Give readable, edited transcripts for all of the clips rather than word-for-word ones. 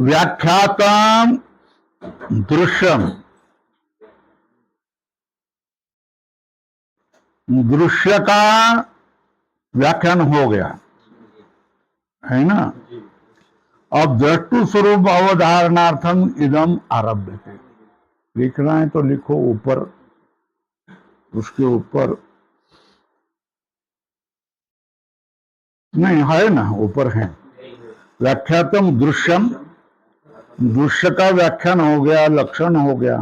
व्याख्यातम दृश्यम, दृश्य का व्याख्यान हो गया है ना। अब दृष्टु स्वरूप अवधारणार्थम इदम आरभ्य थे। लिखना है तो लिखो ऊपर, उसके ऊपर नहीं है ना, ऊपर है। व्याख्यातम दृश्यम, दृश्य का व्याख्यान हो गया, लक्षण हो गया।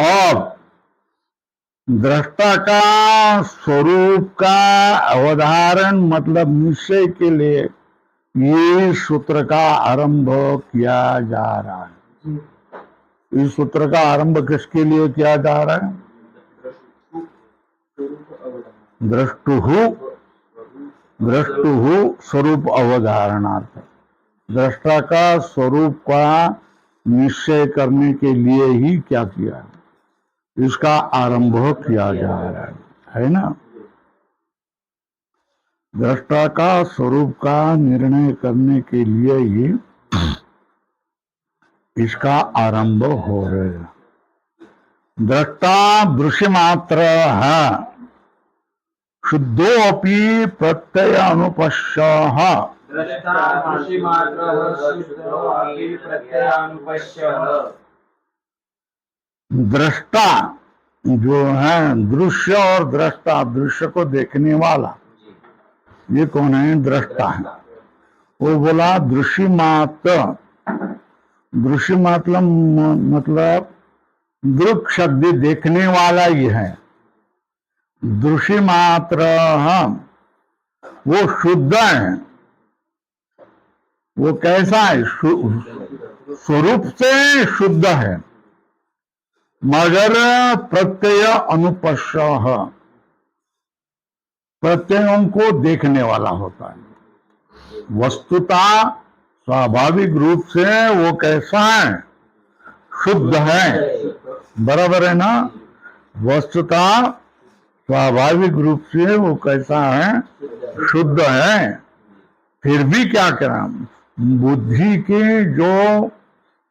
और दृष्टा का स्वरूप का अवधारण मतलब निश्चय के लिए ये सूत्र का आरंभ किया जा रहा है। इस सूत्र का आरंभ किसके लिए किया जा रहा है? दृष्टुहु, दृष्टुहु स्वरूप अवधारणार्थ, दृष्टा का स्वरूप का निश्चय करने के लिए ही क्या किया है, इसका आरंभ किया जा रहा है ना। दृष्टा का स्वरूप का निर्णय करने के लिए ही इसका आरंभ हो रहा है। दृष्टा दृश्य मात्र है, शुद्धोपि प्रत्यय अनुपश्य, दृष्टा जो है, दृश्य और दृष्टा, दृश्य को देखने वाला, ये कौन है? दृष्टा है। वो बोला दृश्य मात्र, दृश्य मतलब दृक् शब्द देखने वाला ही है। दृश्य मात्र हम, वो शुद्ध है। वो कैसा है? स्वरूप से शुद्ध है, मगर प्रत्यय अनुपश्य, प्रत्ययों को देखने वाला होता है। वस्तुता स्वाभाविक रूप से वो कैसा है? शुद्ध है, बराबर है ना। वस्तुता स्वाभाविक रूप से वो कैसा है? शुद्ध है। फिर भी क्या करा, बुद्धि के जो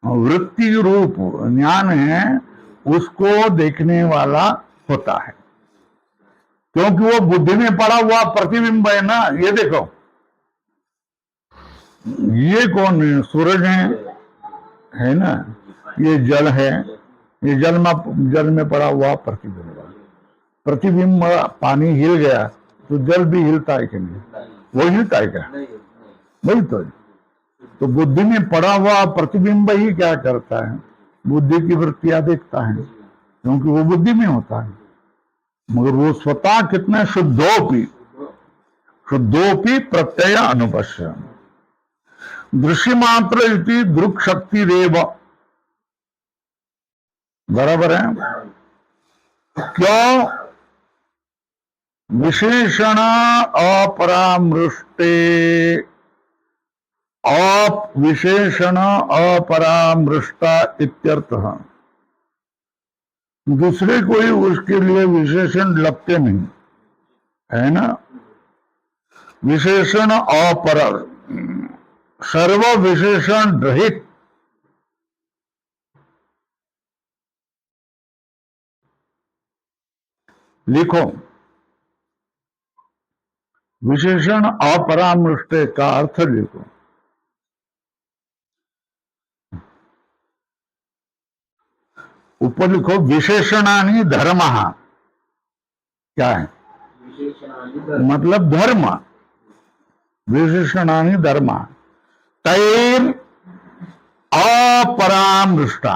वृत्ति रूप ज्ञान है उसको देखने वाला होता है, क्योंकि वो बुद्धि में पड़ा हुआ प्रतिबिंब है ना। ये देखो, ये कौन है? सूरज है ना। ये जल है, ये जल में पड़ा हुआ प्रतिबिंब। प्रतिबिंब, पानी हिल गया तो जल भी हिलता है कि नहीं? वो हिलता है क्या? वही तो बुद्धि में पड़ा हुआ प्रतिबिंब ही क्या करता है? बुद्धि की वृत्तियां देखता है, क्योंकि वो बुद्धि में होता है। मगर वो स्वतः कितने शुद्धोपि, शुद्धोपि प्रत्यय अनुपश्य, दृश्य मात्र इति दृक् शक्ति रेव, बराबर है। क्यों? विशेषण अपरामृष्टे, विशेषण अपरामृष्टा इत्यर्थः। दूसरे कोई उसके लिए विशेषण लगते नहीं है ना। विशेषण अपर, सर्व विशेषण रहित, लिखो विशेषण अपरामृष्टे का अर्थ लिखो। ऊपर लिखो विशेषणानि धर्मः। क्या है? मतलब धर्म, विशेषणानि धर्म, तैर अपरामृष्टा,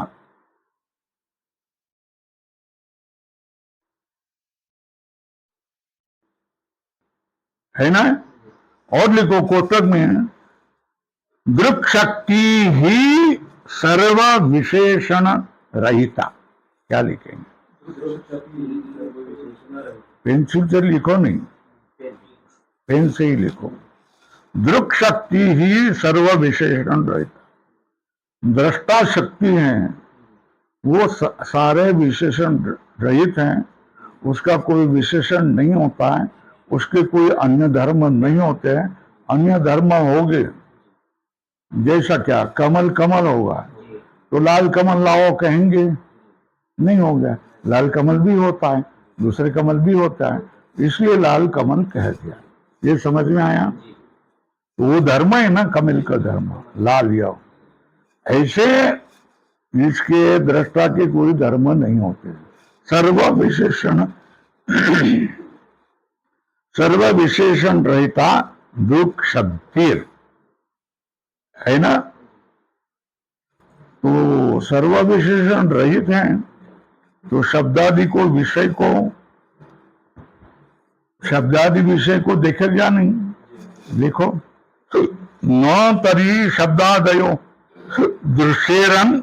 है ना। और लिखो कोष्टक में, दृक् शक्ति ही सर्व विशेषण रहिता। क्या लिखेंगे? पेंसिल से लिखो नहीं, पेन से ही लिखो। दृक् शक्ति ही सर्व विशेषण रहिता, दृष्टा शक्ति है, वो सारे विशेषण रहित हैं। उसका कोई विशेषण नहीं होता है, उसके कोई अन्य धर्म नहीं होते हैं। अन्य धर्म होंगे जैसा क्या कमल कमल होगा तो लाल कमल लाओ कहेंगे, नहीं होगा। लाल कमल भी होता है, दूसरे कमल भी होता है, इसलिए लाल कमल कह दिया। ये समझ में आया? तो वो धर्म है ना कमल का धर्म, लाल यव। ऐसे इसके दृष्टा के कोई धर्म नहीं होते। सर्व विशेषण सर्व विशेषण रहता दुख शब्दीर है ना। तो सर्व विशेषण रहित हैं तो शब्दादि को विषय को, शब्दादि विषय को देखेगा नहीं। देखो तो न तरी शब्दादयो दृश्यरन,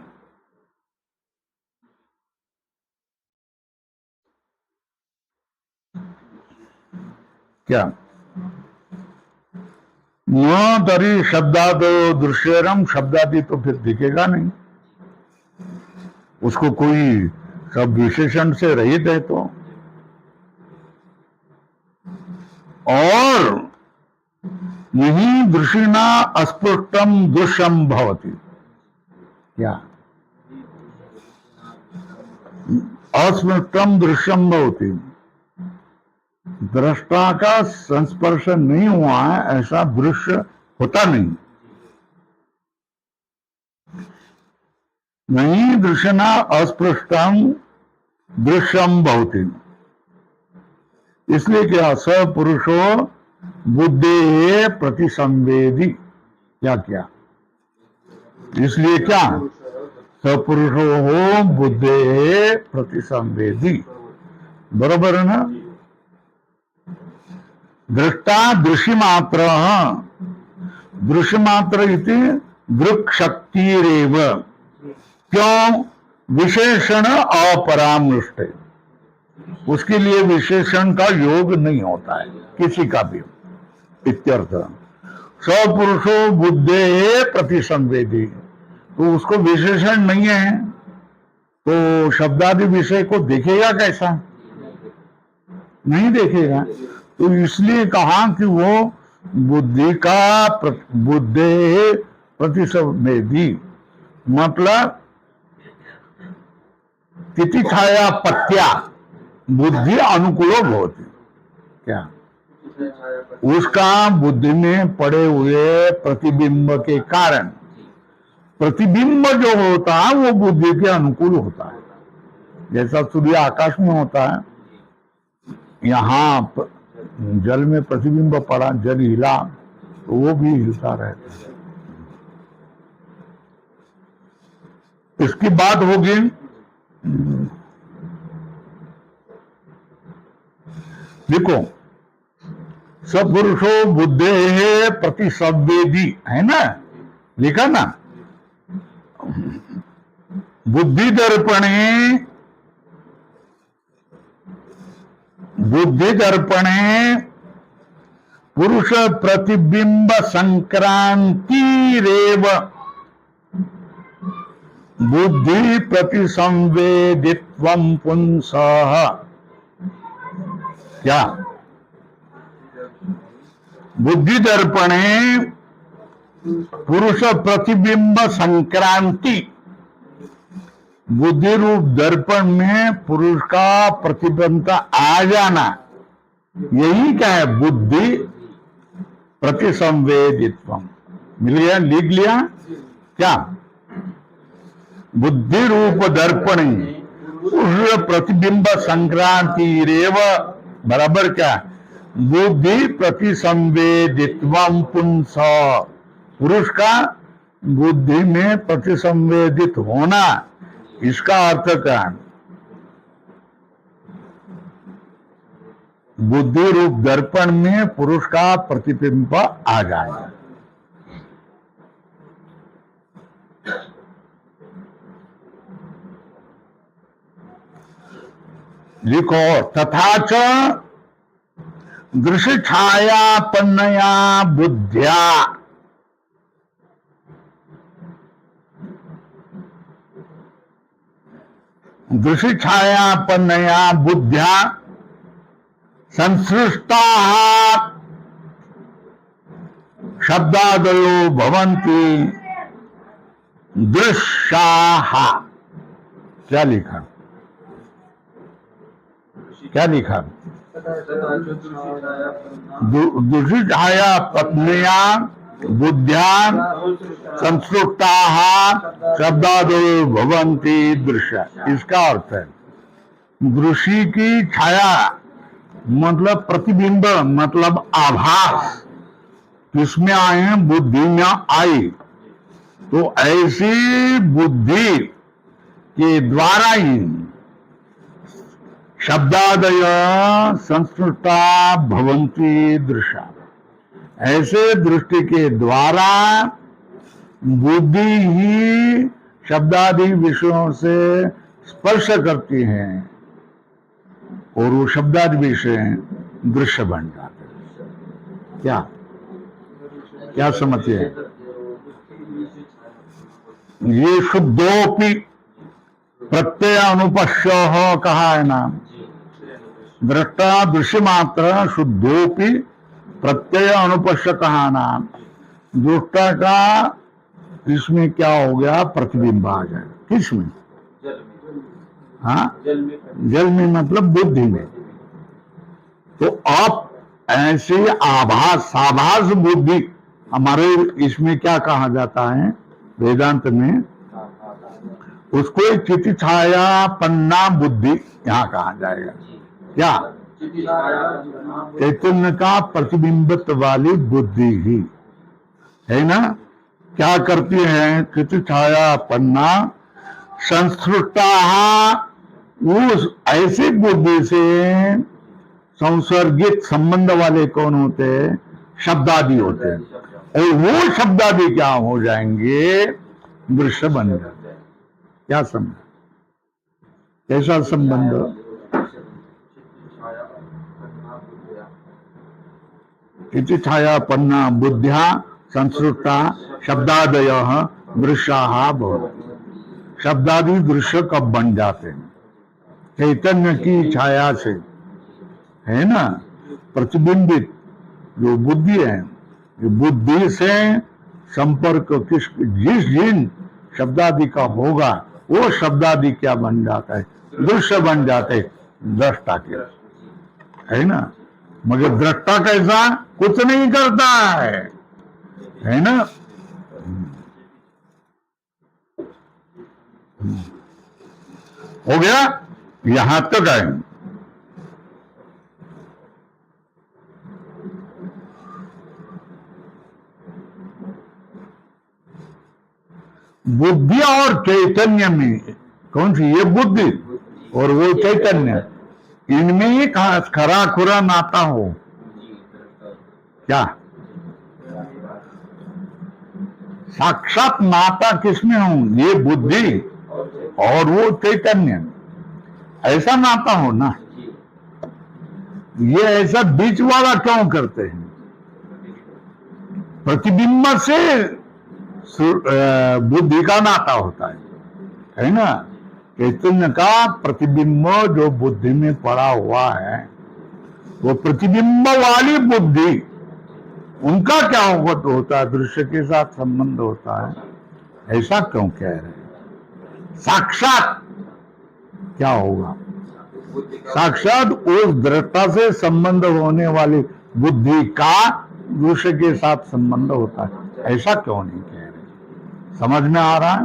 क्या न तरी शब्दादयो दृश्यरम, शब्दादि तो फिर दिखेगा नहीं, उसको कोई सब विशेषण से रहित है तो। और यही दृष्टिना अस्पृष्टम दृश्यम भवति, क्या अस्पृष्टम दृश्यम भवति, दृष्टा का संस्पर्श नहीं हुआ है ऐसा दृश्य होता नहीं। नहीं दृश्यना अस्पृष्टम दृश्यम भवति, इसलिए क्या सपुरुषो बुद्धि प्रतिसंवेदी, क्या क्या इसलिए क्या सपुरुषो हो बुद्धि प्रतिसंवेदी, बरोबर है ना। दृष्टा दृश्यमात्र, दृश्यमात्र इति दृक् शक्तिरेव, क्यों विशेषण अपरामृष्ट, उसके लिए विशेषण का योग नहीं होता है किसी का भी, इत्यर्थ। सपुरुषो बुद्धे प्रतिसंवेदी, तो उसको विशेषण नहीं है तो शब्दादि विषय को देखेगा कैसा, नहीं देखेगा। तो इसलिए कहा कि वो बुद्धि का बुद्धे प्रतिसंवेदी, मतलब तिथिछाया पत्या बुद्धि अनुकूलो भवति, क्या उसका बुद्धि में पड़े हुए प्रतिबिंब के कारण, प्रतिबिंब जो होता है वो बुद्धि के अनुकूल होता है। जैसा सूर्य आकाश में होता है, यहाँ जल में प्रतिबिंब पड़ा, जल हिला तो वो भी हिलता रहता है। इसकी बात होगी देखो, सपुरुषो बुद्धे प्रतिसंवेदी है ना, लिखा ना, बुद्धि दर्पणे, बुद्धि दर्पणे पुरुष प्रतिबिंब संक्रांतिरेव बुद्धि प्रतिसंवेदित्वं पुंसः, क्या बुद्धि दर्पणे पुरुष प्रतिबिंब संक्रांति, बुद्धि रूप दर्पण में पुरुष का प्रतिबिंब आ जाना, यही क्या है बुद्धि प्रतिसंवेदित्वम। मिल गया, लिख लिया क्या, बुद्धि रूप दर्पण पुरुष प्रतिबिंब संक्रांति रेव बराबर क्या बुद्धि प्रतिसंवेदित्वम पुंस, पुरुष का बुद्धि में प्रतिसंवेदित होना, इसका अर्थ क्या, बुद्धि रूप दर्पण में पुरुष का प्रतिबिंब आ जाए। लिखो तथा च दृश्य छायापन्नया बुद्ध्या, दृश्य छायापन्नया बुद्ध्या संसृष्टा शब्दादयो भवन्ति दृश्याः। क्या लिखा, क्या लिखा? दूषित छाया पत्निया बुद्ध्या संस्कृताः शब्दादयो भवन्ति दृश्य। इसका अर्थ है दृश्य की छाया मतलब प्रतिबिंब, मतलब आभास किसमें आए? बुद्धि में आई। तो ऐसी बुद्धि के द्वारा ही शब्दादय संस्कृता भवन्ति दृश्य। ऐसे दृष्टि के द्वारा बुद्धि ही शब्दादि विषयों से स्पर्श करती है और वो शब्दादि विषय दृश्य बन जाते हैं। क्या क्या समझिए? ये शुद्धोपि प्रत्यय अनुपश्य कहा है ना, दृष्टा दृश्य मात्र शुद्धोपि प्रत्यय अनुपश्य कहा ना। दृष्टा का इसमें क्या हो गया? प्रतिबिंब आ गया। किसमें? हाँ, जल में मतलब बुद्धि में। तो अब ऐसे आभास बुद्धि हमारे इसमें क्या कहा जाता है वेदांत में? उसको चित्त छाया पन्ना बुद्धि यहाँ कहा जाएगा। क्या? चैतन्य का प्रतिबिंबित वाली बुद्धि ही है ना। क्या करती है? चित्त छाया पन्ना संस्कृता। उस ऐसी बुद्धि से संसर्गित संबंध वाले कौन होते हैं? शब्दादि होते हैं। और वो शब्दादि क्या हो जाएंगे? दृश्य बन जाते हैं। क्या संबंध? कैसा संबंध? इति छाया पन्ना बुद्ध्या संस्कृता शब्दादय दृश्याः भवन्ति। शब्दादि दृश्य कब बन जाते हैं? चैतन्य की छाया से, है ना। प्रतिबिंबित जो बुद्धि है, बुद्धि से संपर्क जिस जिन शब्दादि का होगा वो शब्दादि क्या बन जाता है? दृश्य बन जाते दृष्टा के, है ना। मगर दृष्टा कैसा? कुछ नहीं करता है ना। हो गया, यहां तक है। बुद्धि और चैतन्य में कौन सी? ये बुद्धि और वो चैतन्य, इनमें ही खरा खुरा नाता हो। क्या साक्षात नाता किसमें हो? ये बुद्धि और वो चैतन्य, ऐसा नाता हो ना। ये ऐसा बीच वाला क्यों करते हैं? प्रतिबिंब से बुद्धि का नाता होता है ना। चैतन्य का प्रतिबिंब जो बुद्धि में पड़ा हुआ है, वो प्रतिबिंब वाली बुद्धि, उनका क्या होता है? दृश्य के साथ संबंध होता है। ऐसा क्यों कह रहे हैं? साक्षात क्या होगा? साक्षात उस दृढ़ता से संबंध होने वाली बुद्धि का दृश्य के साथ संबंध होता है। ऐसा क्यों नहीं कह रहे? समझ में आ रहा है?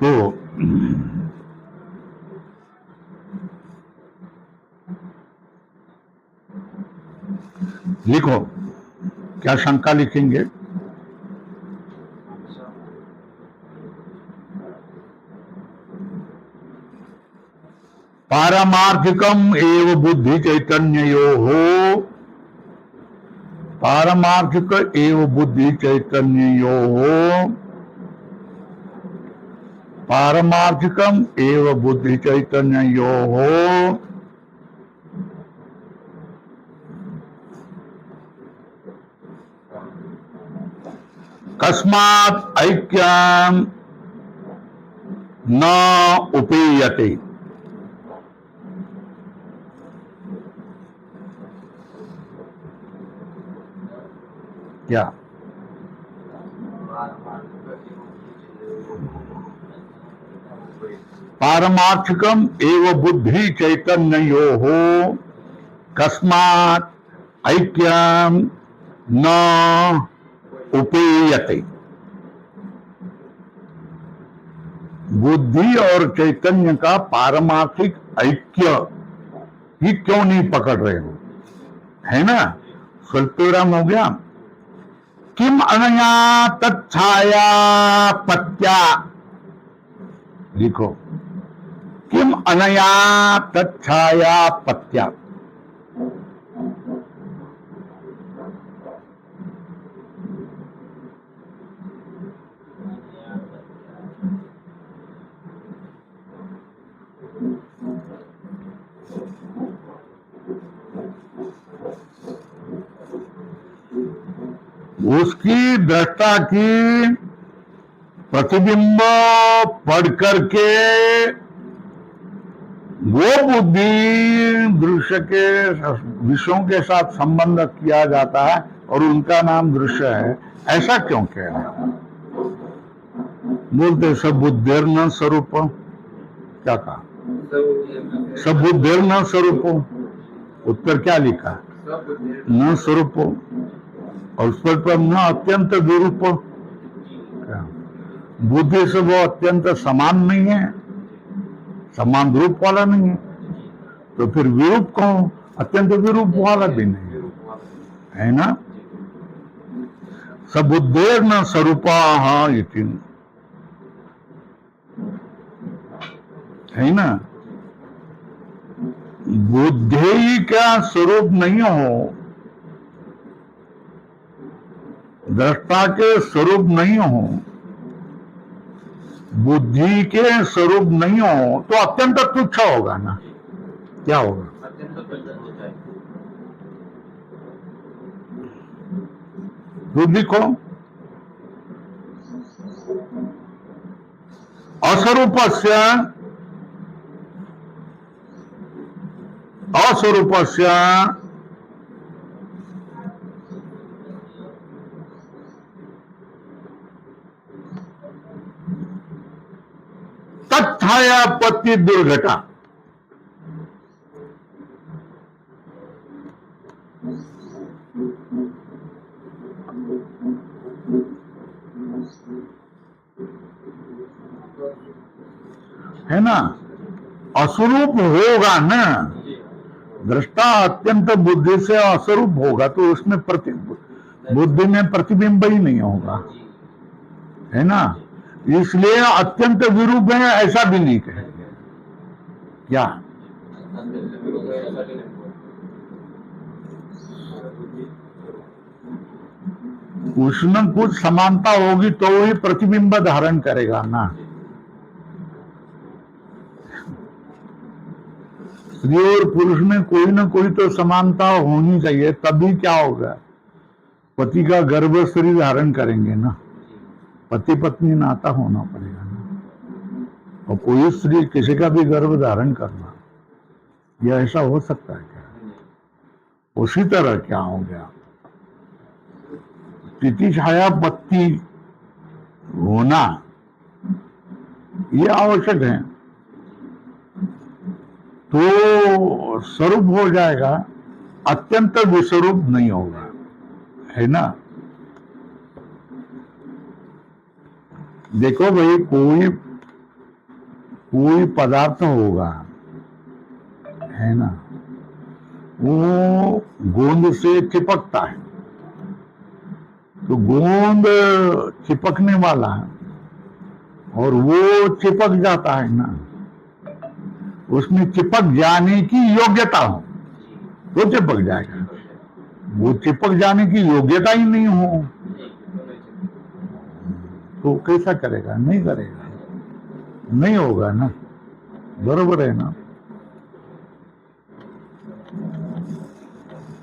तो लिखो, क्या शंका लिखेंगे? पारमार्थिकम एव बुद्धि चैतन्ययोः, पारमार्थिक एव बुद्धि चैतन्ययोः, पारमार्थिकम एव बुद्धि चैतन्ययोः कस्मात् ऐक्यं न उपेयते। क्या? पारमार्थिकम एवं बुद्धि चैतन्यो हो कस्मात् ऐक्यम न उपेयते। बुद्धि और चैतन्य का पारमार्थिक ऐक्य ही क्यों नहीं पकड़ रहे हो, है ना? स्वल्पविराम हो गया। किम अनया तच्छाया पत्या, लिखो, किम अनया तच्छाया पत्या। उसकी दृष्टा की प्रतिबिंब पढ़ करके वो बुद्धि दृश्य के विषयों के साथ संबंध किया जाता है और उनका नाम दृश्य है, ऐसा क्यों कह रहे हैं? बोलते सब बुद्धिर न स्वरूप, क्या कहा? सब बुद्धिर न स्वरूप। उत्तर क्या लिखा? न स्वरूप, और उस पर न अत्यंत विरूप। बुद्धि से वो अत्यंत समान नहीं है, समान रूप वाला नहीं है, तो फिर विरूप कौन? अत्यंत विरूप वाला भी नहीं है ना? सबुद्धेर न स्वरूपा है ना? बुद्धि का स्वरूप नहीं हो, दृष्टा के स्वरूप नहीं हो, बुद्धि के स्वरूप नहीं हो, तो अत्यंत तुच्छ होगा ना। क्या होगा? तो लिखो, अस्वरूपस्य अस्वरूपस्य तत्छायापत्ति दुर्घटा। है ना? अस्वरूप होगा ना, दृष्टा अत्यंत बुद्धि से अस्वरूप होगा तो उसमें बुद्धि में प्रतिबिंब ही नहीं होगा, है ना? इसलिए अत्यंत विरूप है ऐसा भी नहीं कहेंगे। क्या? उसमें कुछ समानता होगी तो वही प्रतिबिंब धारण करेगा ना। स्त्री और पुरुष में कोई ना कोई तो समानता होनी चाहिए, तभी क्या होगा? पति का गर्भ स्त्री धारण करेंगे ना, पति पत्नी नाता होना पड़ेगा ना। और कोई स्त्री किसी का भी गर्भ धारण करना, यह ऐसा हो सकता है क्या? उसी तरह क्या हो गया? स्थिति छाया पत्ती होना यह आवश्यक है, तो स्वरूप हो जाएगा, अत्यंत विस्वरूप नहीं होगा, है ना? देखो भाई, कोई पदार्थ होगा, है ना, वो गोंद से चिपकता है, तो गोंद चिपकने वाला है और वो चिपक जाता है ना, उसमें चिपक जाने की योग्यता हो तो चिपक जाएगा। वो चिपक जाने की योग्यता ही नहीं हो तो कैसा करेगा? नहीं करेगा, नहीं होगा ना, बरोबर है ना?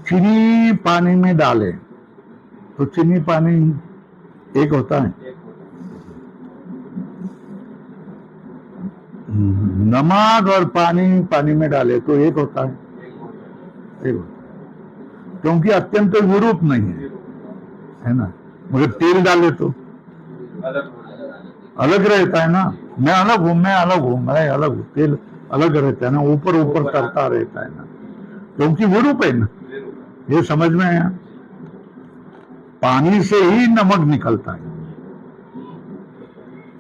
चीनी पानी में डाले तो चीनी पानी एक होता है, नमक और पानी में डाले तो एक होता है, एक होता है, क्योंकि अत्यंत विरूप नहीं है ना। मगर तेल डाले तो अलग रहता है ना। मैं अलग हूं, मैं अलग हूं, मैं अलग हूं, तेल अलग रहता है ना, ऊपर ऊपर तरता रहता है ना, क्योंकि विरूप है ना। ये समझ में आया। पानी से ही नमक निकलता है,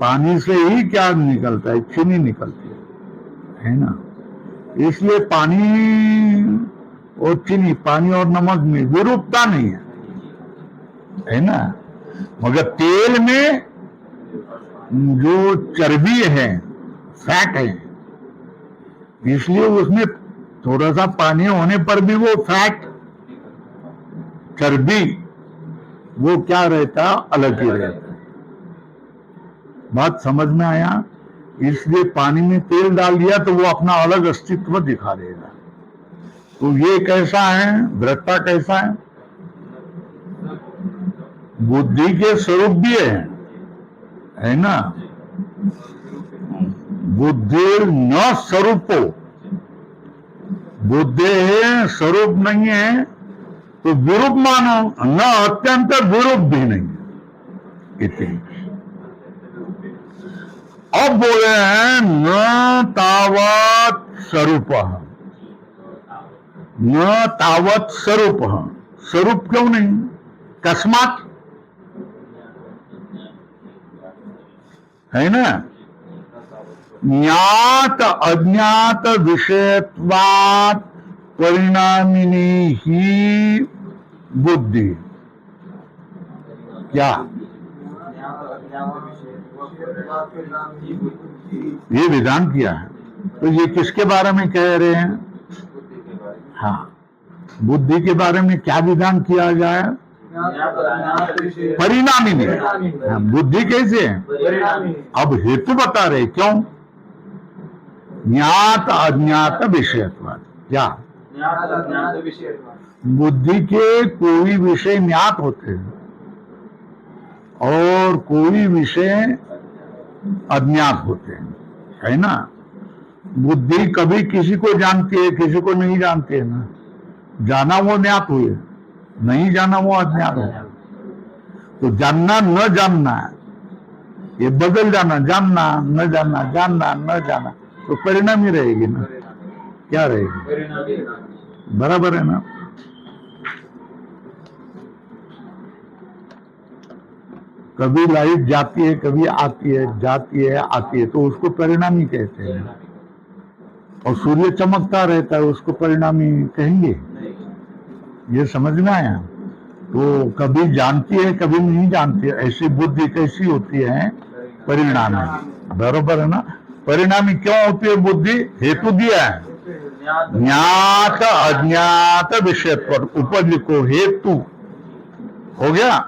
पानी से ही क्या निकलता है, चीनी निकलती है ना। इसलिए पानी और चीनी, पानी और नमक में विरूपता नहीं है ना। मगर तेल में जो चर्बी है, फैट है, इसलिए उसमें थोड़ा सा पानी होने पर भी वो फैट, चर्बी, वो क्या रहता, अलग ही रहता है। बात समझ में आया। इसलिए पानी में तेल डाल दिया तो वो अपना अलग अस्तित्व दिखा देगा। तो ये कैसा है, दृढ़ता कैसा है, बुद्धि के स्वरूप भी है ना। बुद्धि न स्वरूपो, बुद्धि स्वरूप नहीं है तो विरूप मानो, न अत्यंत विरूप भी नहीं। इतनी अब बोले हैं न तावत स्वरूप, न तावत स्वरूप। स्वरूप क्यों नहीं, कस्मात, है ना। ज्ञात अज्ञात विषयत्वात् परिणामिनी ही बुद्धि। क्या ये विधान किया है, तो ये किसके बारे में कह रहे हैं। हाँ, बुद्धि के बारे में क्या विधान किया जाए, परिणामी नहीं। बुद्धि कैसे है, अब हेतु बता रहे, क्यों, ज्ञात अज्ञात विषयत्वाद। क्या बुद्धि के कोई विषय ज्ञात होते हैं और कोई विषय अज्ञात होते हैं, है ना। बुद्धि कभी किसी को जानती है, किसी को नहीं जानती है ना। जाना वो ज्ञात हुए, नहीं जाना वो अज्ञात हो। तो जानना न जानना, ये बदल जाना, जानना न जानना, जानना न जाना, तो परिणाम ही रहेगी ना। क्या रहेगी, बराबर है ना। कभी लाइट जाती है, कभी आती है, जाती है आती है, तो उसको परिणामी कहते हैं। और सूर्य चमकता रहता है, उसको परिणामी कहेंगे। ये समझ में आया। तो कभी जानती है, कभी नहीं जानती है, ऐसी बुद्धि कैसी होती है, परिणामी। बरोबर है ना। परिणामी क्यों होती है बुद्धि, हेतु दिया है, ज्ञात अज्ञात विषय पर, ऊपर लिखो हेतु, हो गया।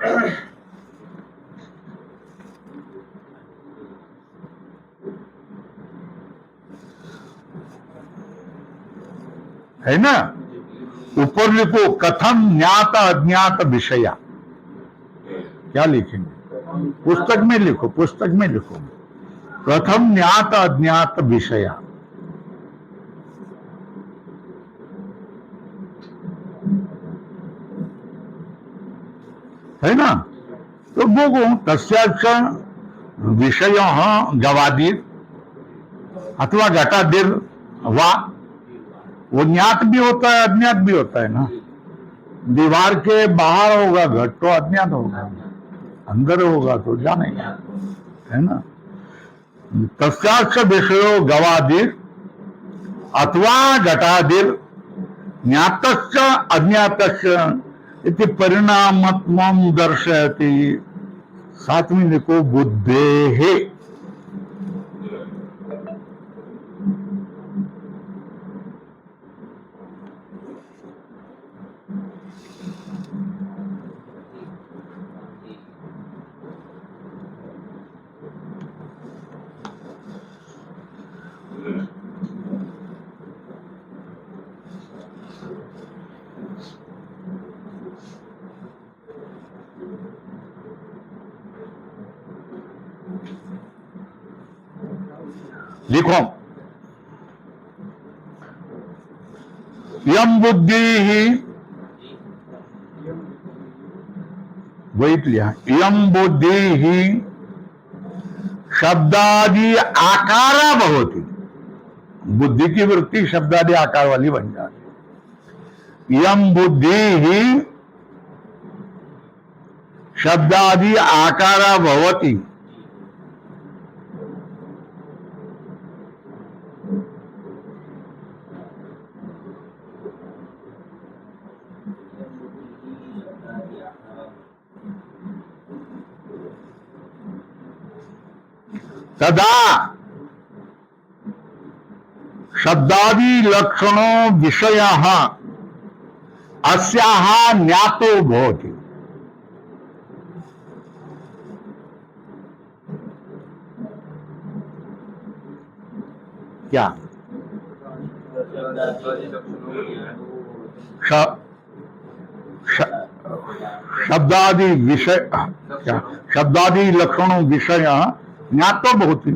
है ना। ऊपर लिखो कथम ज्ञात अज्ञात विषया। क्या लिखेंगे, पुस्तक में लिखो, पुस्तक में लिखो, प्रथम ज्ञात अज्ञात विषया। है ना। तो वो तस्याच विषय गवादीर अथवा घटादिर वा, वो ज्ञात भी होता है, अज्ञात भी होता है ना। दीवार के बाहर होगा घट तो अज्ञात होगा, अंदर होगा तो जानेगा, है ना। तस्याच विषयो गवादीर अथवा घटादिर ज्ञातश्च अज्ञातश्च इति परिणामत्वं दर्शयति। सातवीं लिखो बुद्धेः। लिखो, यम बुद्धि ही वही लिया, इयम बुद्धि ही शब्दादि आकारा भवति। बुद्धि की वृत्ति शब्दादि आकार वाली बन जाती। इयम बुद्धि ही शब्दादि आकारा भवति। तदा शब्दादि लक्षणों विषयः अस्याः ज्ञातो भवति। क्या शब्दादि विषय, क्या शब्दादि लक्षणों विषय ज्ञातो भवति।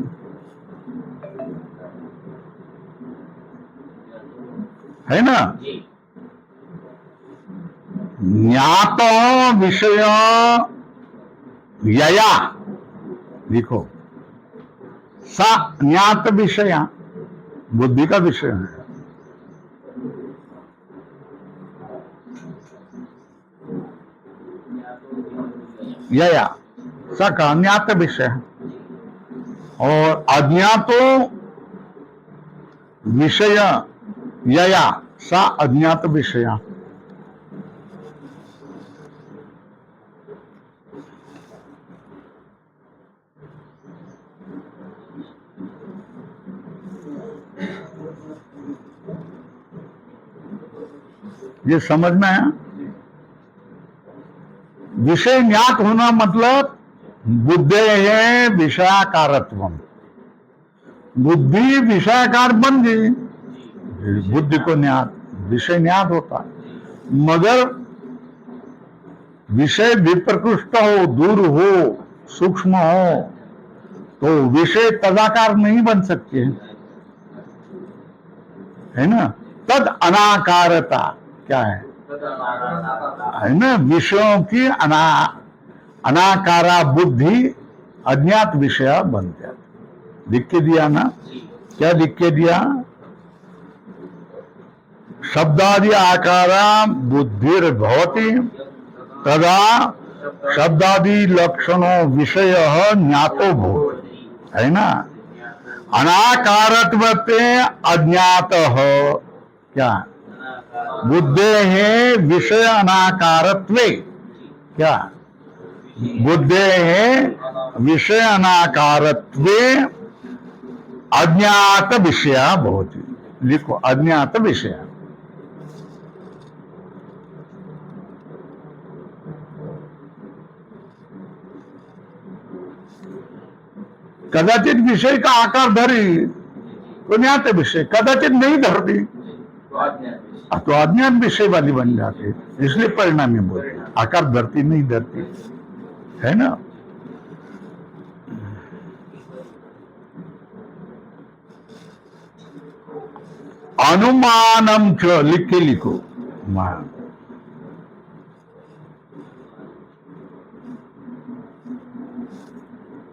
है ना? ज्ञातो विषय यया, देखो सा ज्ञात विषय बुद्धि का विषय है। यया सा का ज्ञात विषय है, और अज्ञातो विषय यया सा अज्ञात विषय। ये समझ में है? विषय ज्ञात होना मतलब बुद्धे है विषयाकारत्व। बुद्धि विषयाकार बन गई, बुद्धि को ज्ञात, विषय ज्ञात होता। मगर विषय विप्रकृष्ट हो, दूर हो, सूक्ष्म हो, तो विषय तदाकार नहीं बन सकते, है ना? तद अनाकारता क्या है ना? विषयों की अनाकारा बुद्धि अज्ञात विषय बन जाती। लिख के दिया ना? क्या लिख के दिया? शब्दादि आकारा बुद्धिर्भवति तदा शब्दादि लक्षणों विषय ज्ञातो भवति। है ना? अनाकारत्वते अज्ञात क्या बुद्धे है विषय अनाकारत्वे, क्या बुद्धे है विषय अनाकारत्वे अज्ञात विषय भवति। लिखो अज्ञात विषय। कदाचित विषय का आकार धरी तो ज्ञात विषय, कदाचित नहीं धरती तो अज्ञात विषय वाली बन जाती, इसलिए परिणामी बोलते आकार धरती नहीं धरती, है ना? अनुमानम च, लिख के लिखो मान।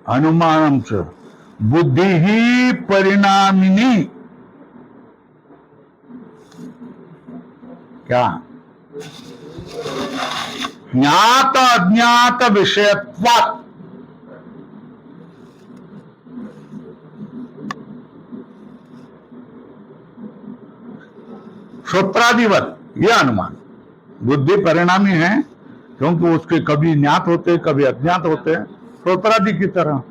अनुमानम च बुद्धि ही परिणामिनी, क्या ज्ञात अज्ञात विषयत्वात्। श्रोत्रादिवत यह अनुमान, बुद्धि परिणामी है क्योंकि उसके कभी ज्ञात होते कभी अज्ञात होते, श्रोत्रादि की तरह।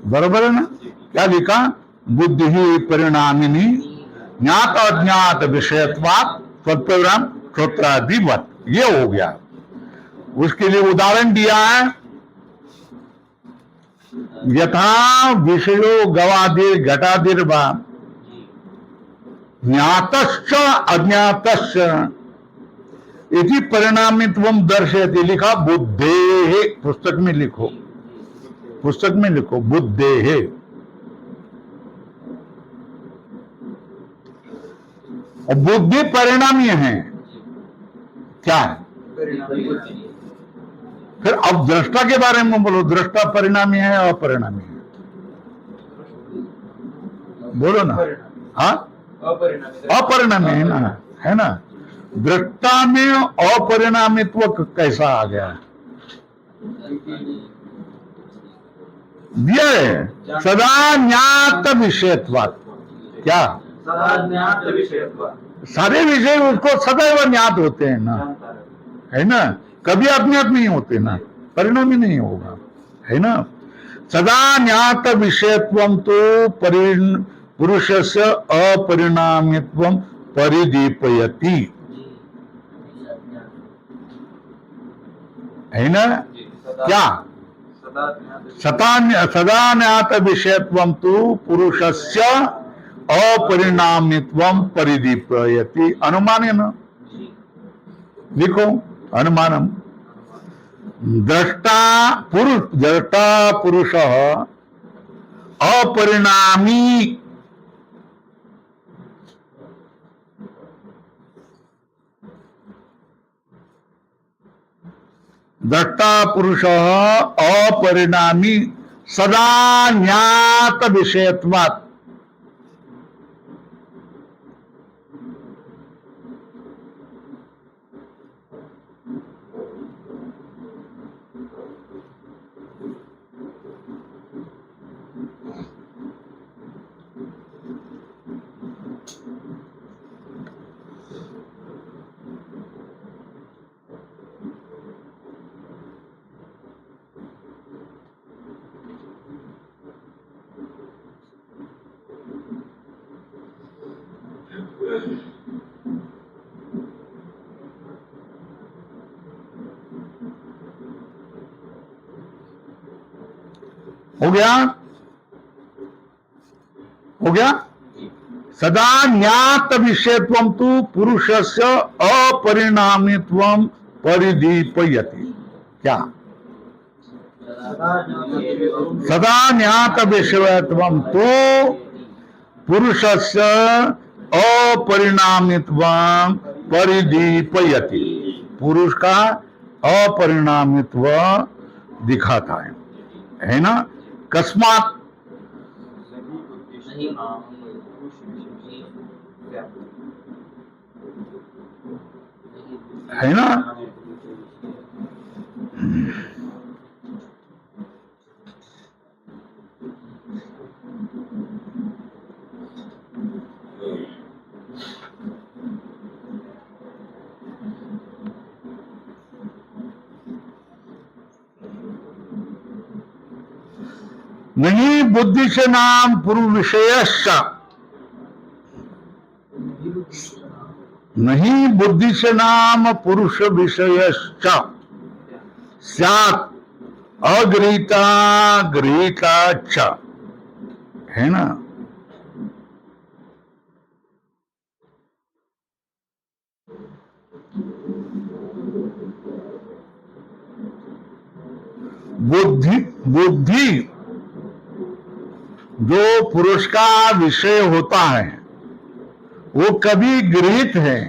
बराबर है ना? क्या लिखा? बुद्धि ही परिणामिनी ज्ञात अज्ञात विषयत्वात् स्वल्पविराम श्रोत्रादिवत, ये हो गया। उसके लिए उदाहरण दिया है, यथा विषयो गवादिर घटादिर वा ज्ञातश्च अज्ञातश्च इति परिणामित्वं दर्शयति। लिखा बुद्धेः, पुस्तक में लिखो, पुस्तक में लिखो बुद्धेः। और बुद्धि परिणामी है, क्या है? फिर अब दृष्टा के बारे में बोलो, दृष्टा परिणामी है अपरिणामी है? बोलो ना। हाँ, अपरिणामी है ना, है ना। दृष्टा में अपरिणामित्व कैसा आ गया? दिया है सदा ज्ञात विषयत्वात्। क्या? सदा ज्ञात विषयत्वात्। सारे विषय उसको सदैव ज्ञात होते हैं ना, है ना, कभी अज्ञात नहीं होते ना, परिणामी नहीं होगा, है ना। सदा ज्ञात विषयत्वं तो पुरुषस्य अपरिणामित्वं परिदीपयति, है ना। क्या? सदा ज्ञात विषयत्वं तो पुरुषस्य अपरिणामित्वं परिदीपयति। अनुमान है ना, लिखो अनुमानम। दृष्टा पुरुष अपरिणामी, दृष्टा पुरुष अपरिणामी सदा ज्ञात विषयत्वात्। हो गया, हो गया। सदा ज्ञात विषयत्वं तु पुरुषस्य अपरिणामित्वं परिदीपयति। क्या? सदा ज्ञात विषयत्वं तु पुरुषस्य अपरिणामित्वं परिदीपयति। पुरुष का अपरिणामित्व दिखाता है ना। कस्मात? है ना। नहीं बुद्धि से नाम पुरुष विषयश्च, नहीं बुद्धि से नाम पुरुष विषयश्च स्यात् अगृहीता गृहीता च, है ना। बुद्धि जो पुरुष का विषय होता है वो कभी गृहीत है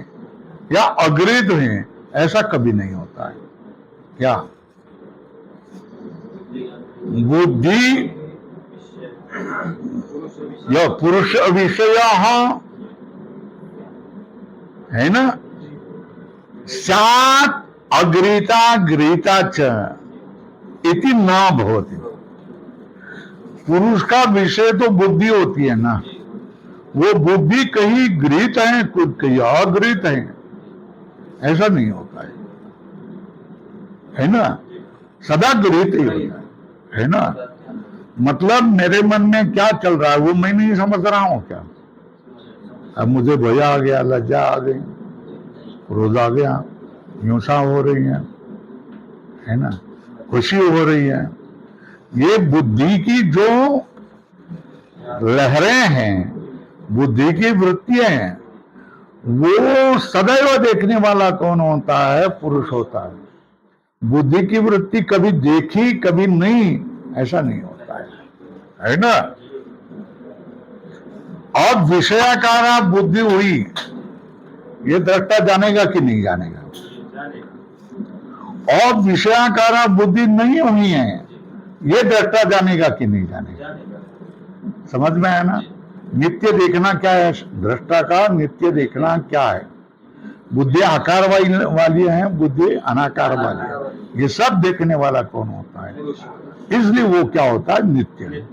या अगृहीत है, ऐसा कभी नहीं होता है। क्या? बुद्धि या पुरुष विषय है ना, स्यात् अगृहीता गृहीता च इति न भवति। पुरुष का विषय तो बुद्धि होती है ना, वो बुद्धि कहीं गृहीत है कहीं अगृहीत है, ऐसा नहीं होता है ना। सदा गृहीत ही होता है ना। मतलब मेरे मन में क्या चल रहा है वो मैं नहीं समझ रहा हूं क्या। अब मुझे भय आ गया, लज्जा आ गई, क्रोध आ गया, हिंसा हो रही है ना, खुशी हो रही है। ये बुद्धि की जो लहरें हैं, बुद्धि की वृत्तियां हैं, वो सदैव देखने वाला कौन होता है? पुरुष होता है। बुद्धि की वृत्ति कभी देखी कभी नहीं, ऐसा नहीं होता है ना। अब विषयाकारा बुद्धि हुई, ये दृष्टा जानेगा कि नहीं जानेगा? और विषयाकार बुद्धि नहीं हुई है, ये दृष्टा जानेगा कि नहीं जानेगा। समझ में आया ना? नित्य देखना क्या है? दृष्टा का नित्य देखना क्या है? बुद्धि आकार वाली है, बुद्धि अनाकार वाली है। ये सब देखने वाला कौन होता है? इसलिए वो क्या होता है? नित्य,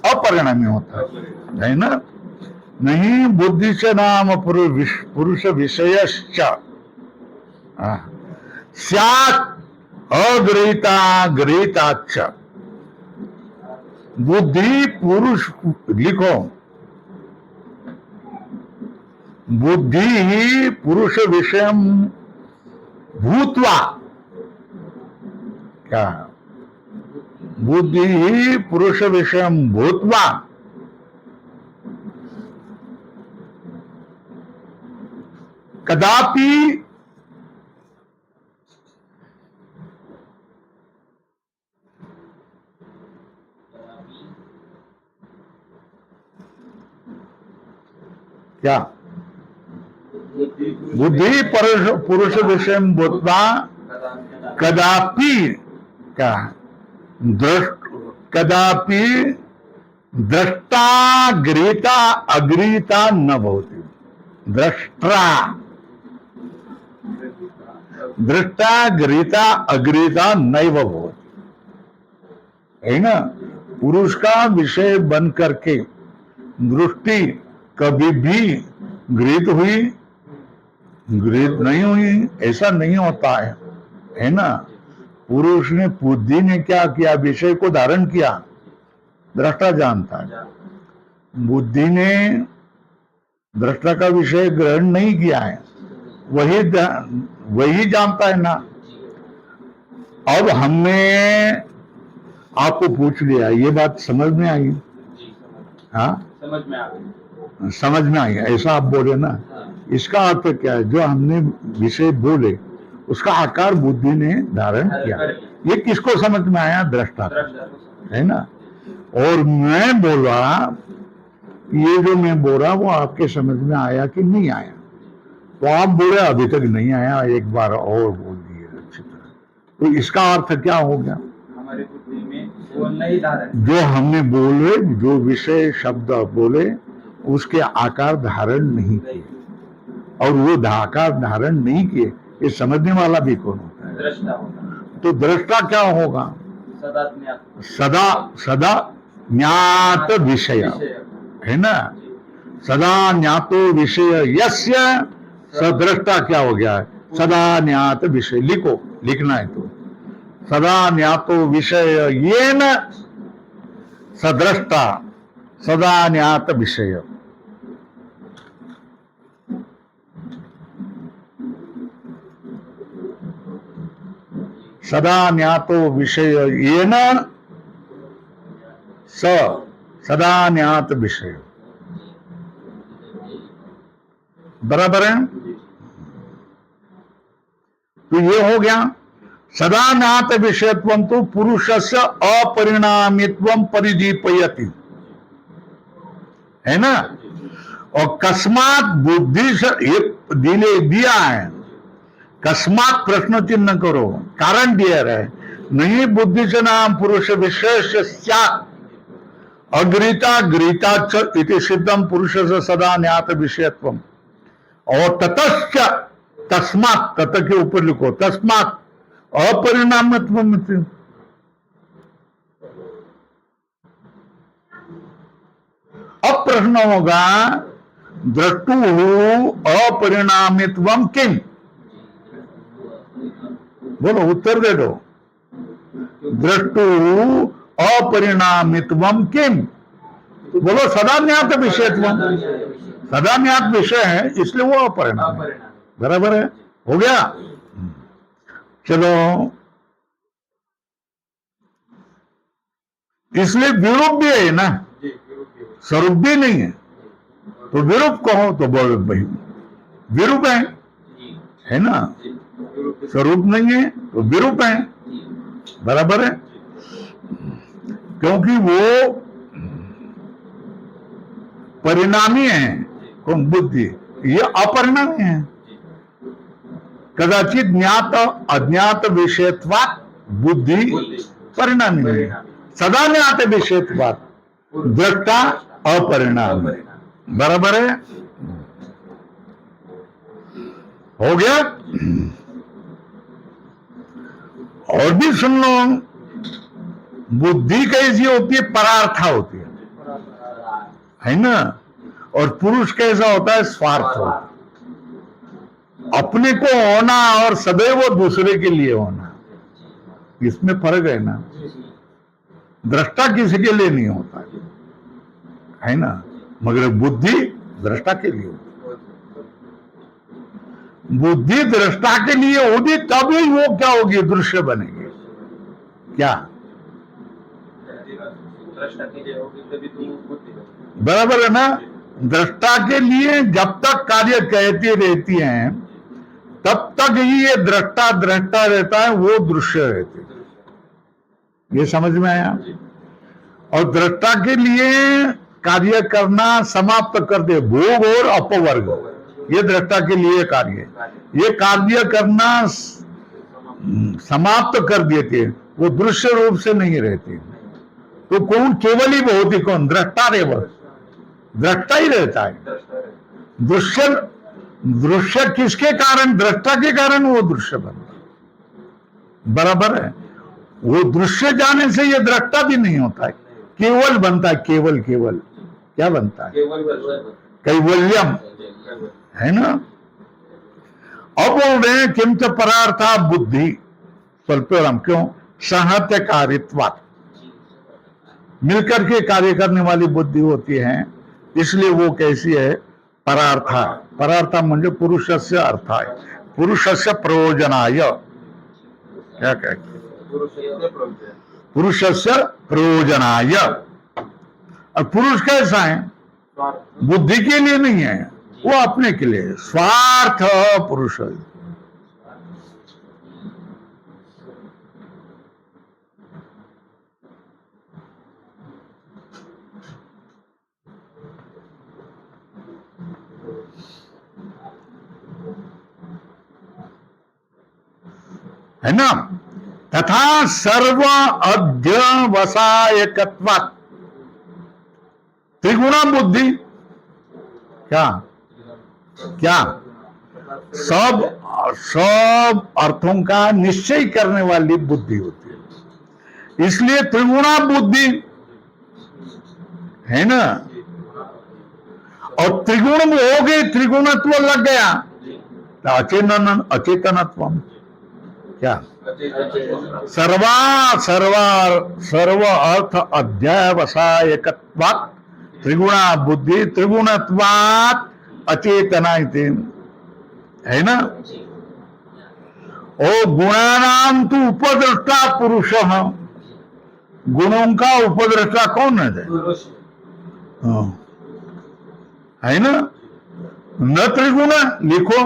अपरिणामी होता है ना? नहीं बुद्धि से नाम पुरुष विषयश्च स्यात् अग्रहिता गृहीताच्च। बुद्धि पुरुष, लिखो, बुद्धि ही पुरुष विषय भूत्वा, क्या बुद्धि ही पुरुष विषय भूत्वा कदापि क्या बुद्धि पुरुष विषय भूत्वा कदापि क्या कदापि दृष्टा गृहीता अगृहीता न भवति। दृष्टा गृहीता अगृहीता नैव भवति, है ना? पुरुष का विषय बन करके दृष्टि कभी भी गृहीत हुई, गृहीत नहीं हुई, ऐसा नहीं होता है ना? पुरुष ने, बुद्धि ने क्या किया? विषय को धारण किया, दृष्टा जानता है। बुद्धि ने दृष्टा का विषय ग्रहण नहीं किया है, वही जानता है ना। अब हमने आपको पूछ लिया, ये बात समझ में आई? हाँ, समझ में आई, ऐसा आप बोले ना। इसका अर्थ क्या है? जो हमने विषय बोले उसका आकार बुद्धि ने धारण किया। ये किसको समझ में आया? दृष्टा, है ना? और मैं बोला, ये जो मैं बोल रहा वो आपके समझ में आया कि नहीं आया? तो आप बोले अभी तक नहीं आया, एक बार और बोल दिए अच्छी तरह। तो इसका अर्थ क्या हो गया? हमारी बुद्धि में वो नहीं धारण, जो हमने बोले, जो विषय शब्द बोले उसके आकार धारण नहीं किए, और वो आकार धारण नहीं किए, ये समझने वाला भी कौन होता है? दृष्टा होगा। तो दृष्टा क्या होगा? सदा ज्ञात विषय, है ना? सदा ज्ञातो विषय यस्य सदृष्टा क्या हो गया है? सदा ज्ञात विषय। लिखो, लिखना है तो, सदा ज्ञातो विषय येन सदृष्टा सदा ज्ञात विषय। सदा ज्ञातो विषय येन सदा ज्ञात विषय। बराबर है? तो ये हो गया सदा ज्ञात विषयत्वं तो पुरुषस्य अपरिणामित्वं परिदीपयति, है ना? और कस्मात बुद्धि से ये दिया है, कस्मात प्रश्न चिन्ह करो, कारण दिया है। नहीं बुद्धि से नाम पुरुष विशेष अग्रहिता गृहीता इति सिद्धम पुरुष से सदा ज्ञात विषयत्वम। और ततश्च, तस्मात्, तत के ऊपर लिखो, तस्मात् अपरिणामित्वम। अब प्रश्न होगा दृष्टु अपरिणामित्वम किम? बोलो, उत्तर दे दो। दृष्टु अपरिणामित्वम किम? बोलो, सदा ज्ञात विषयत्वम। सदा ज्ञात विषय है, इसलिए वो अपरिणाम है। बराबर है? हो गया? चलो, इसलिए विरूप भी है ना, स्वरूप भी नहीं है। तो विरूप कहो तो बोलो भाई विरूप है ना? स्वरूप नहीं है तो विरूप है। बराबर है? क्योंकि वो परिणामी है, कौन? बुद्धि। ये अपरिणामी है, कदाचित ज्ञात अज्ञात विषयत्वात बुद्धि परिणामी नहीं, सदा ज्ञात विषयत्वात दृष्टा अपरिणामी। बराबर है, हो गया। और भी सुन लो, बुद्धि कैसी होती है? परार्था होती है ना। और पुरुष कैसा होता है? स्वार्थ होता है। अपने को होना और सदैव दूसरे के लिए होना, इसमें फर्क है ना। दृष्टा किसी के लिए नहीं होता है ना, मगर बुद्धि दृष्टा के लिए होती है। बुद्धि दृष्टा के लिए होगी तभी वो क्या होगी? दृश्य बनेगी। क्या दृष्टा के लिए होगी तभी तो बुद्धि बनेगी। बराबर है ना। दृष्टा के लिए जब तक कार्य कहती रहती हैं तब तक ही ये दृष्टा दृष्टा रहता है, वो दृश्य रहते। ये समझ में आया? और दृष्टा के लिए कार्य करना समाप्त कर दे, भोग और अपवर्ग, ये दृष्टा के लिए कार्य। ये कार्य करना समाप्त कर देते, वो दृश्य रूप से नहीं रहते। तो कौन केवल ही बहुत ही कौन? दृष्टा रे, वो दृष्टा ही रहता है। दृश्य दृश्य किसके कारण? दृष्टा के कारण वो दृश्य बनता है। बराबर है। वो दृश्य जाने से ये दृष्टा भी नहीं होता है, केवल बनता है। केवल केवल क्या बनता है? कैवल्यम, है ना। अब बोल रहे हैं किंच परार्था बुद्धि स्वल्पम, क्यों? सहत्य कारित्वात्, मिलकर के कार्य करने वाली बुद्धि होती है, इसलिए वो कैसी है? परार्था। परार्था म्हणजे पुरुषस्य अर्थाय, पुरुषस्य प्रयोजनाय। क्या कहते? पुरुषस्य प्रयोजनाय। और पुरुष कैसा है? बुद्धि के लिए नहीं है, वो अपने के लिए। स्वार्थ पुरुष है। है ना। तथा सर्व अध्यवसायकत्वात् त्रिगुणा बुद्धि। क्या क्या? सब सब अर्थों का निश्चय करने वाली बुद्धि होती है, इसलिए त्रिगुणा बुद्धि है ना। और त्रिगुण में हो गई, त्रिगुणत्व लग गया तो अचेतनत्व। क्या? सर्व अर्थ अध्यावसायकत्वात् त्रिगुणा बुद्धि त्रिगुणत्वात् अचेतना इति, है ना। ओ गुणानाम तो उपद्रष्टा पुरुष, गुणों का उपद्रष्टा कौन है? है ना। न त्रिगुण लिखो,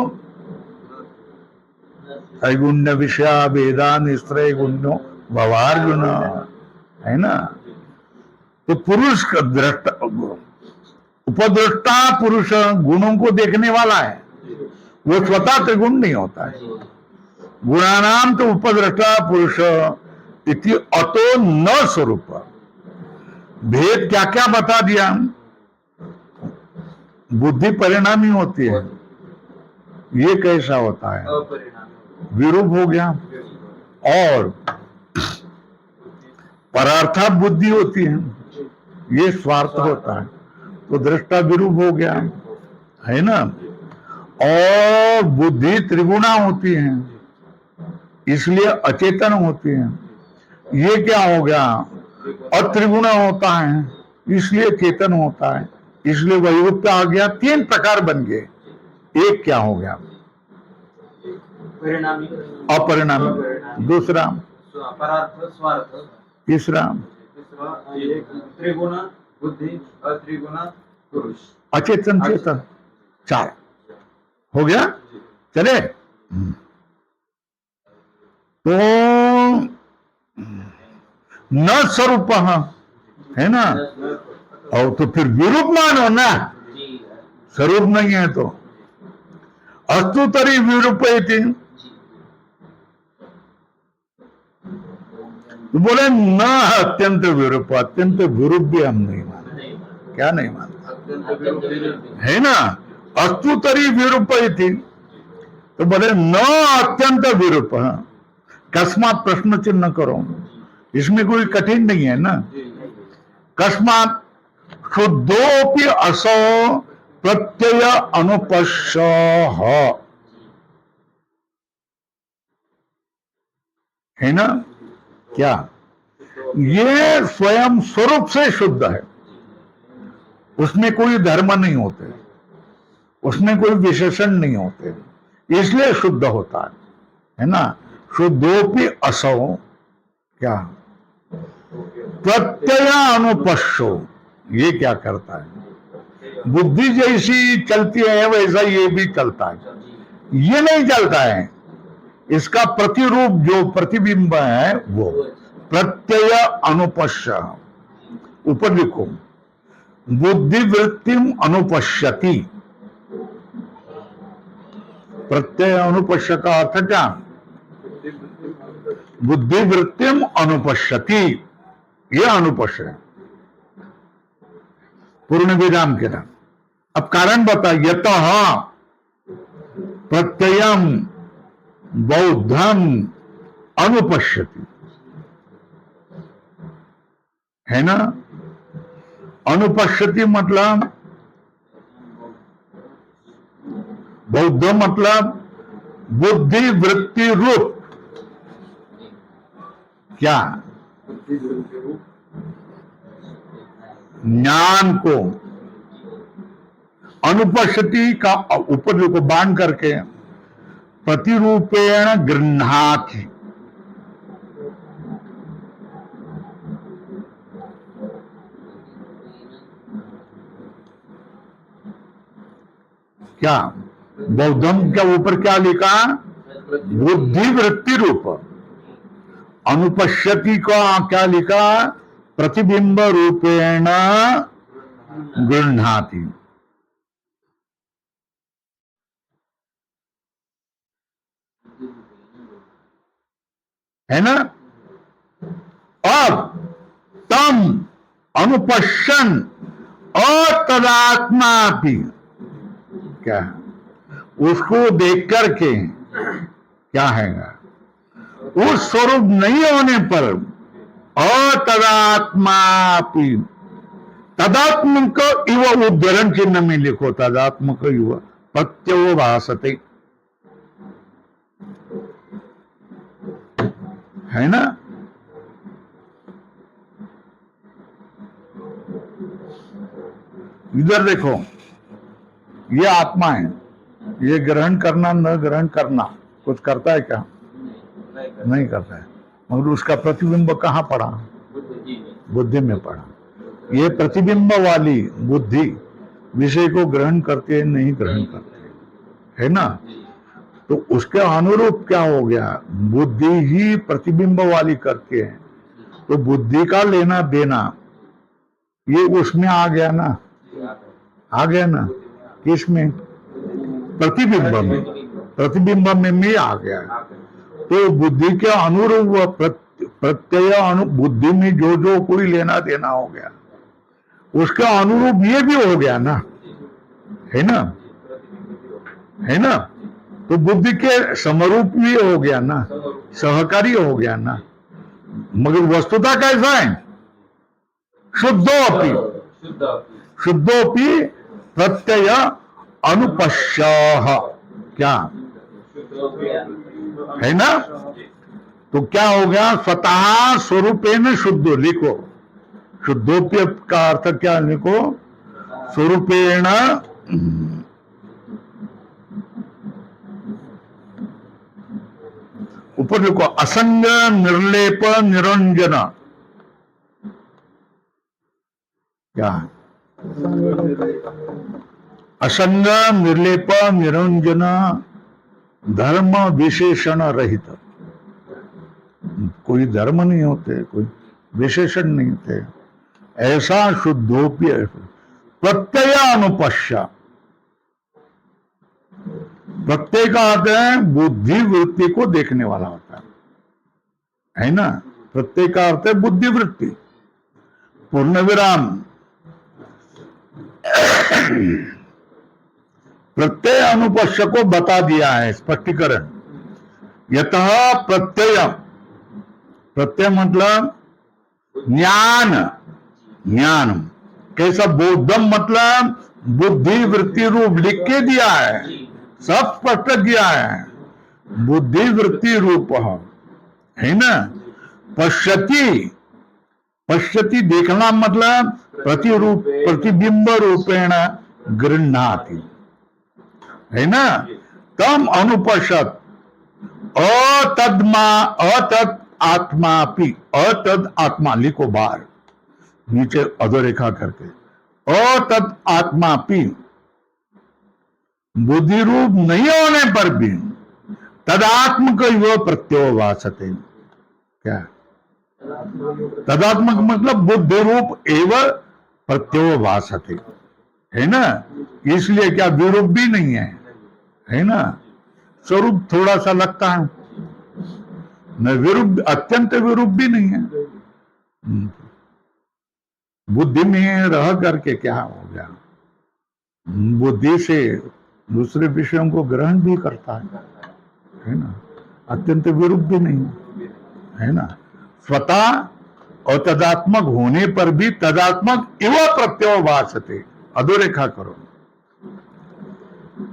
त्रैगुण्य विषया वेदा निस्त्रय गुण्यो भवार्जुन, है ना। तो पुरुष का दृष्टा, उपद्रष्टा पुरुष गुणों को देखने वाला है, वो स्वतः त्रिगुण नहीं होता है। गुणानाम तो उपद्रष्टा पुरुष इति अतो न स्वरूप। भेद क्या क्या बता दिया। बुद्धि परिणामी होती है, ये कैसा होता है? विरूप हो गया। और परार्था बुद्धि होती है, ये स्वार्थ होता है, तो दृष्टा विरूप हो गया, है ना। और बुद्धि त्रिगुणा होती है, इसलिए अचेतन होती है। ये क्या हो गया? अत्रिगुणा होता है, इसलिए चेतन होता है, इसलिए वैरूप्य आ गया। तीन प्रकार बन गए। एक क्या हो गया? अपरिणामी। दूसरा परार्थ स्वार्थ। तीसरा त्रिगुण बुद्धि, अत्रिगुण पुरुष, अचेतन चेतन। चार हो गया। चले। तो न स्वरूप है ना। और तो फिर विरूप मानो ना, स्वरूप नहीं है तो। अस्तु तरी विरूप तो बोले न अत्यंत विरूप, अत्यंत विरूप भी हम नहीं मानते। क्या नहीं मानते? अत्यंत विरूप है ना, अस्तु तरी विरूप थी, तो बोले न अत्यंत विरूप। कस्मात प्रश्न चिन्ह करो, इसमें कोई कठिन नहीं है ना। कस्मात शुद्धोपि असो प्रत्यय अनुपश्य, है ना। क्या ये स्वयं स्वरूप से शुद्ध है, उसमें कोई धर्म नहीं होते, उसमें कोई विशेषण नहीं होते, इसलिए शुद्ध होता है ना। शुद्धोपि असो क्या प्रत्यय अनुपश्यो, ये क्या करता है? बुद्धि जैसी चलती है वैसा ये भी चलता है, ये नहीं चलता है। इसका प्रतिरूप जो प्रतिबिंब है वो प्रत्यय अनुपश्य। ऊपर लिखो, बुद्धिवृत्तिम अनुपश्यति। प्रत्यय अनुपश्य का अर्थ क्या? बुद्धिवृत्तिम अनुपश्यति, ये अनुपश्य है, पूर्ण विराम के नाम। अब कारण बता, यतः प्रत्ययम बौद्धम अनुपश्यति, है ना। अनुपश्यति मतलब, बौद्ध मतलब बुद्धि वृत्ति रूप, क्या ज्ञान को। अनुपश्यति का ऊपर को बांध करके प्रतिरूपेण गृह्णाति, क्या बौद्धम के ऊपर क्या लिखा? बुद्धि वृत्ति रूप। अनुपश्यति का क्या लिखा? प्रतिबिंब रूपेण गृह्णाति। है ना। अब तम अनुपश्यन अतदात्मा भी, क्या उसको देख करके क्या है, उस स्वरूप नहीं होने पर अतदात्मापि, तदात्मक इव उद्धरण चिन्ह में लिखो, तदात्मक इव प्रत्ययो भासते, है ना। इधर देखो, ये आत्मा है, ये ग्रहण करना न ग्रहण करना कुछ करता है क्या? नहीं करता है, मगर उसका प्रतिबिंब कहाँ पड़ा? बुद्धि में पड़ा। ये प्रतिबिंब वाली बुद्धि विषय को ग्रहण करती है, नहीं ग्रहण करती है ना। तो उसके अनुरूप क्या हो गया? बुद्धि ही प्रतिबिंब वाली करती है, तो बुद्धि का लेना देना ये उसमें आ गया ना, आ गया ना। किसमें? प्रतिबिंब में, प्रतिबिंब में भी आ गया। तो बुद्धि के अनुरूप प्रत्यय बुद्धि में जो जो कोई लेना देना हो गया, उसके अनुरूप ये भी हो गया ना, है ना, है ना। तो बुद्धि के समरूप भी हो गया ना, सहकारी हो गया ना। मगर वस्तुता कैसा है? शुद्धोपि, शुद्धोपि प्रत्यय अनुपश्य, क्या है ना। तो क्या हो गया? स्वतः स्वरूपेण शुद्धो, लिखो शुद्धोप्य का अर्थ क्या लिखो? स्वरूपेण ऊपर लिखो, असंग निर्लेप निरंजन, क्या? असंग निर्लेप निरंजन, धर्म विशेषण रहित। कोई धर्म नहीं होते, कोई विशेषण नहीं थे, ऐसा शुद्धोप्य प्रत्यय अनुपश्य। प्रत्यय का अर्थ है बुद्धि वृत्ति को देखने वाला होता है ना। प्रत्यय का अर्थ है बुद्धिवृत्ति, पूर्ण विराम। प्रत्यय अनुपश्य को बता दिया है, स्पष्टीकरण। यतः प्रत्यय, प्रत्यय मतलब ज्ञान, ज्ञान कैसा, बोधम मतलब बुद्धि वृत्ति रूप लिख के दिया है, सब स्पष्ट किया है, बुद्धि वृत्ति रूप है ना। पश्यति, पश्यति देखना मतलब प्रतिरूप, प्रतिबिंब रूपेण गृह्णाति, है ना। तम अनुपश्यत अतद्मा, अतद आत्मापि, अतद आत्मा लिखो बाहर नीचे अधोरेखा करके, अतद आत्मापि, बुद्धि रूप नहीं होने पर भी तदात्मक यो प्रत्यय वासते। क्या तदात्मक मतलब बुद्धि रूप एवं प्रत्यय वासते, है ना। इसलिए क्या विरूप भी नहीं है ना, स्वरूप थोड़ा सा लगता है, न विरूप, अत्यंत विरूप भी नहीं है। बुद्धि में रह करके क्या हो गया, बुद्धि से दूसरे विषयों को ग्रहण भी करता है ना, अत्यंत विरूप भी नहीं है ना। स्वतः और तदात्मक होने पर भी तदात्मक इव प्रत्यय वासते, अधोरेखा करो।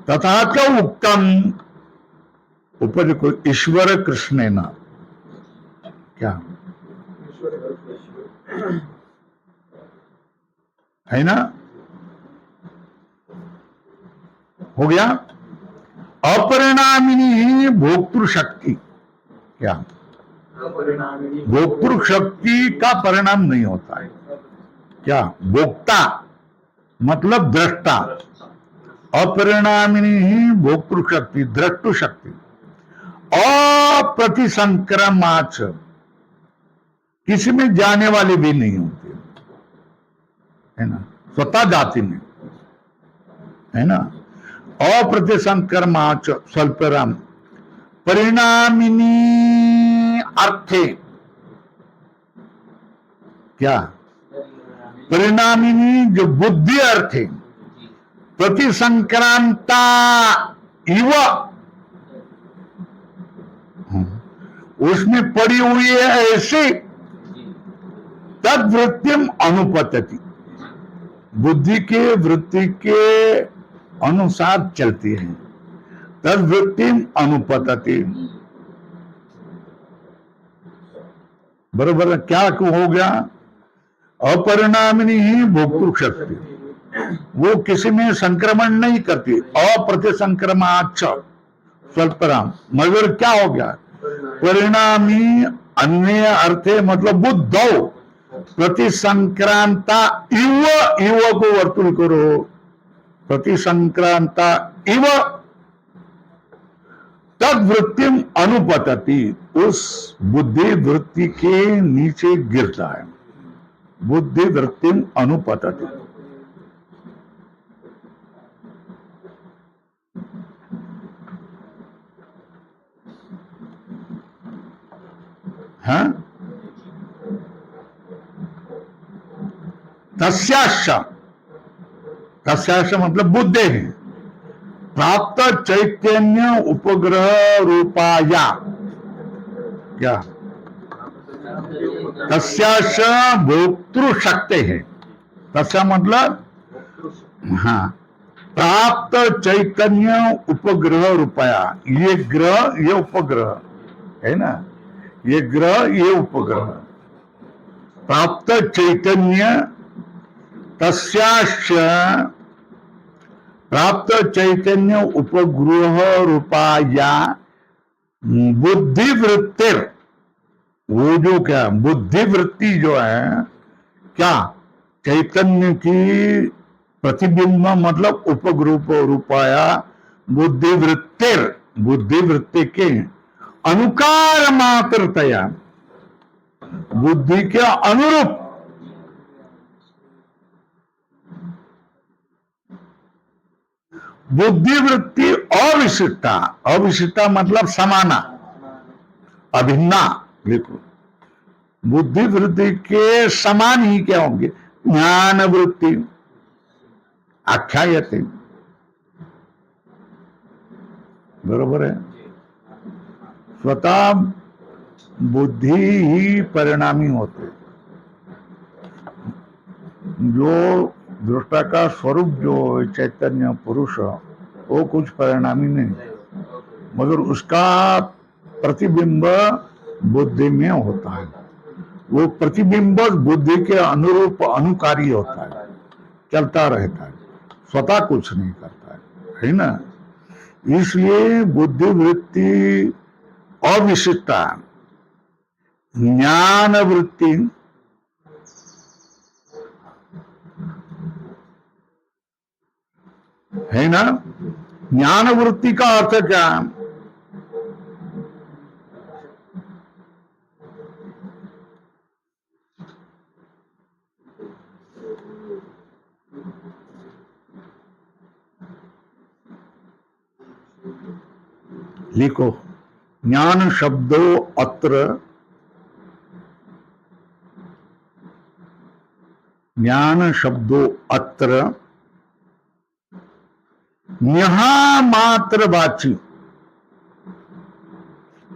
तथा च उक्तम, ऊपर को ईश्वर कृष्ण न, क्या है ना, हो गया। अपरिणामिनी भोक्तृ शक्ति, क्या भोक्तृ शक्ति का परिणाम नहीं होता है, क्या भोक्ता मतलब दृष्टा, अपरिणामिनी ही भोक्तृ शक्ति, दृष्टु शक्ति। अप्रतिसंक्रमाच, किसी में जाने वाले भी नहीं होते, है ना, स्वतः जाति में, है ना। अप्रतिसंक्रमाच स्वल्पराम परिणामिनी अर्थे, क्या परिणामिनी जो बुद्धि अर्थ है, प्रतिसंक्रांता इव, उसमें पड़ी हुई है ऐसे, तद वृत्तिम अनुपतति, बुद्धि के वृत्ति के अनुसार चलती है, तद वृत्तिम अनुपतति। बरोबर, क्या हो गया, अपरिणामिनी ही भोक्तृ शक्ति, वो किसी में संक्रमण नहीं करती, अप्रतिसंक्रमाच स्वल्पराम, मगर क्या हो गया, परिणामी अन्य अर्थे मतलब बुद्धौ प्रतिसंक्रांता इव, इव को वर्तुल करो, प्रतिसंक्रांता इव तद वृत्तिम अनुपतति, उस बुद्धि वृत्ति के नीचे गिरता है, बुद्धि वृत्तिम अनुपतति। हाँ, तस्याश्च, तस्याश्च मतलब बुद्धि है, प्राप्त चैतन्य उपग्रह रूपाया, क्या तस्याश्च भोक्तृ शक्ति है, तस्या मतलब हाँ, प्राप्त चैतन्य उपग्रह रूपाया, ये ग्रह ये उपग्रह है ना, ये ग्रह ये उपग्रह, प्राप्त चैतन्य, तस्याश्च प्राप्त चैतन्य उपग्रह रूपाया बुद्धिवृत्ति, वो जो क्या बुद्धिवृत्ति जो है, क्या चैतन्य की प्रतिबिंब मतलब उपग्रह रूपाया बुद्धिवृत्ति, बुद्धिवृत्ति के अनुकार मात्रतया, बुद्धि के अनुरूप, बुद्धिवृत्ति अविशिष्टा, अविशिष्टा मतलब समाना, अभिन्ना लिखो, बुद्धि वृत्ति के समान ही क्या होंगे? ज्ञान वृत्ति आख्यायते, बरोबर है। स्वतः बुद्धि ही परिणामी होते, जो दृष्टा का स्वरूप जो चैतन्य पुरुष वो कुछ परिणामी नहीं, मगर उसका प्रतिबिंब बुद्धि में होता है। वो प्रतिबिंब बुद्धि के अनुरूप अनुकारी होता है, चलता रहता है, स्वतः कुछ नहीं करता है ना। इसलिए बुद्धि वृत्ति अविशिष्टा ज्ञान वृत्ति है ना। ज्ञान वृत्ति का अर्थ क्या? लिखो, ज्ञान शब्दो अत्र, ज्ञान शब्दो अत्र यहां मात्र वाची।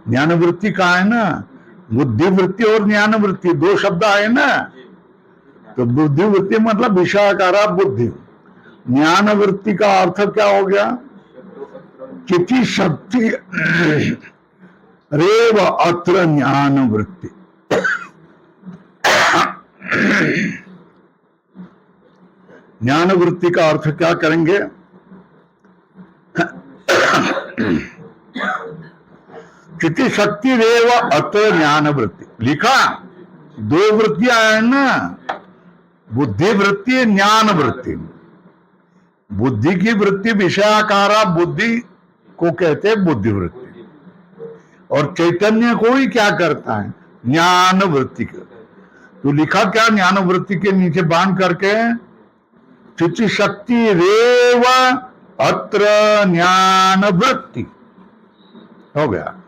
ज्ञान वृत्ति का है ना, बुद्धि वृत्ति और ज्ञान वृत्ति दो शब्द आए ना। तो बुद्धि वृत्ति मतलब विषयाकारा बुद्धि। ज्ञान वृत्ति का अर्थ क्या हो गया? किति शक्ति रेव अत्र ज्ञान वृत्ति। ज्ञान वृत्ति का अर्थ क्या करेंगे? किति शक्ति रेव अत्र ज्ञान वृत्ति। लिखा, दो वृत्तियां है ना, बुद्धि वृत्ति ज्ञान वृत्ति। बुद्धि की वृत्ति विषयाकारा बुद्धि को कहते हैं बुद्धि वृत्ति, और चैतन्य को ही क्या करता है? ज्ञान वृत्ति का। तो लिखा क्या ज्ञान वृत्ति के नीचे बांध करके? चित्त शक्ति रेव अत्र ज्ञान वृत्ति हो गया।